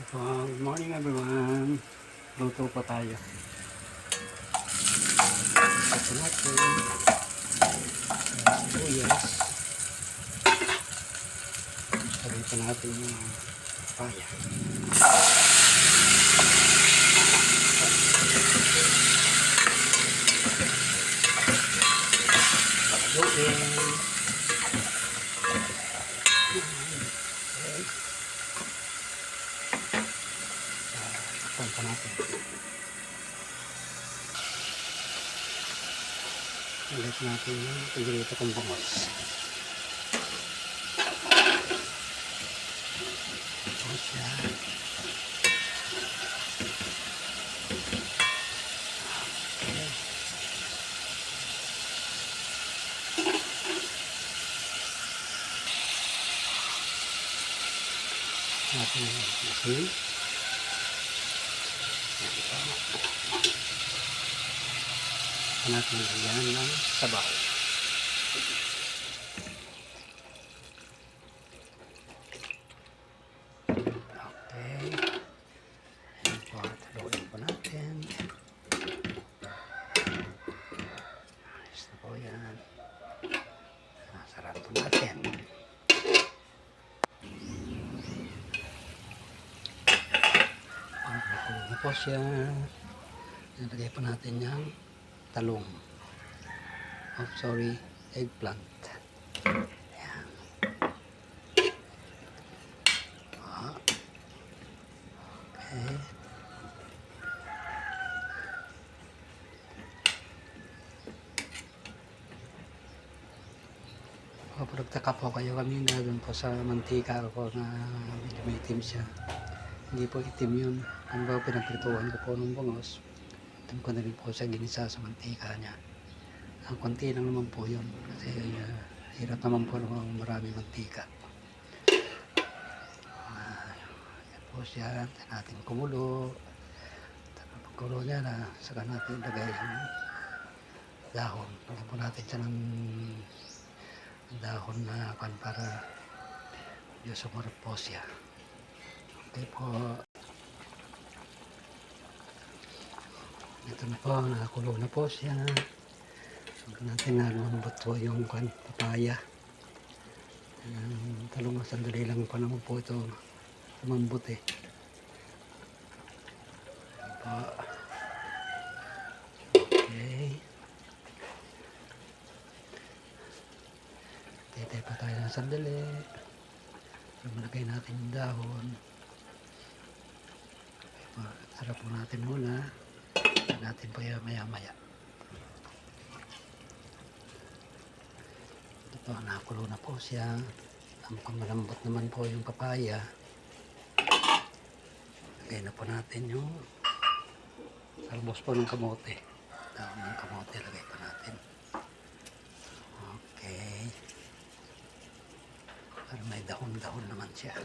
Good morning everyone. Luto pa tayo. Ito natin. Sibuyas. Sabi pa natin yung papaya. Luin. Takpan pa natin. Ulit natin yung pagdito kong bangos. Ito siya. Okay. Natin yung asin. Natin lagyan ng sabaw. Okay. Ayan po, haluin po natin. Ayos na po yan. Sarap po natin. Nakulo na po siya. Nalagay po natin yung talong. Oh, sorry, eggplant. Ayan. Ah. Okay. Kapag nagtaka po kayo kami na doon po sa mantika ko na medyo may itim siya. Hindi po itim yun. Ano ba pinagprituhan ko po ng bangos. Doon ko na rin po siya ginisa sa mantika niya. Ang konti lang naman po yun. Kasi hirap naman po ng maraming mantika. Yan po siya. Natin kumulo. Pagkulo niya na saka natin lagay ang dahon. Lagyan po natin siya ng dahon na para yung sumarap po siya. Okay po. Ito na po, nakakulo na po siya. Huwag natin na lumambot po yung papaya. Talong sandali lang pa naman po ito lumambot eh. Okay. Titay pa tayo ng sandali. Malagay natin yung dahon. Okay, sarap po natin muna. Natin po yung maya-maya. Ito, nakakulo na po siya. Mukhang malambot naman po yung papaya. Lagay na po natin yung salbos po ng kamote. Dahon ng kamote, lagay pa natin. Okay. Para may dahon-dahon naman siya.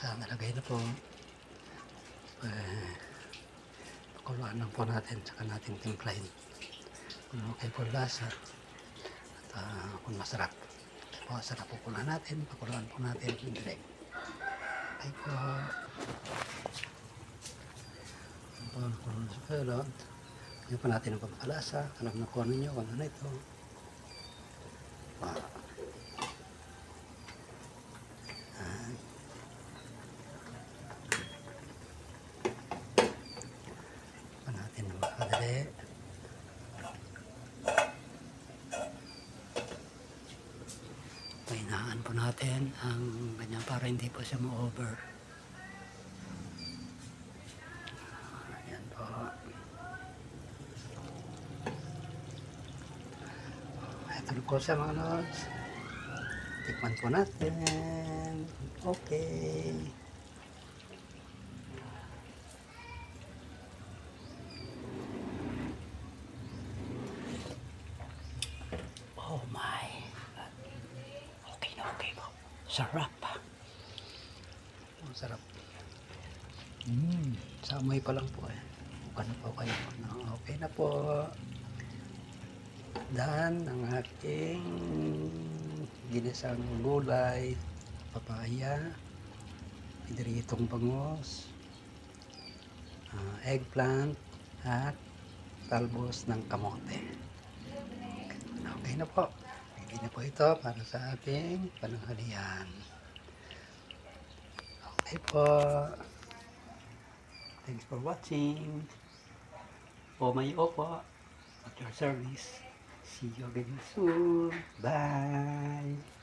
Nalagay na po. Pakuluan lang po natin, saka natin timplahin kung okay po lasa at kung masarap. Okay po, saka pukuluan natin, pakuluan po natin hindi. Okay po. Kung sa pero hindi po natin ang pampalasa. Alam na po ninyo kung ano ito. Pahinaan po natin ang ganyan para hindi po siya ma-over. Ayan po. Ito na po siya mga lods. Tikman po natin. Okay. Oh my God. Sarap. Masarap. Sa amoy pa lang po eh. Ano po kayo? No, okay na po. Daan ang aking ginisang gulay, papaya, pidritong bangus, eggplant, at talbos ng kamote. Okay na po. Pwede na po ito para sa ating pananghalian. Okay po. Thanks for watching. Omayo po at your service. See you again soon. Bye.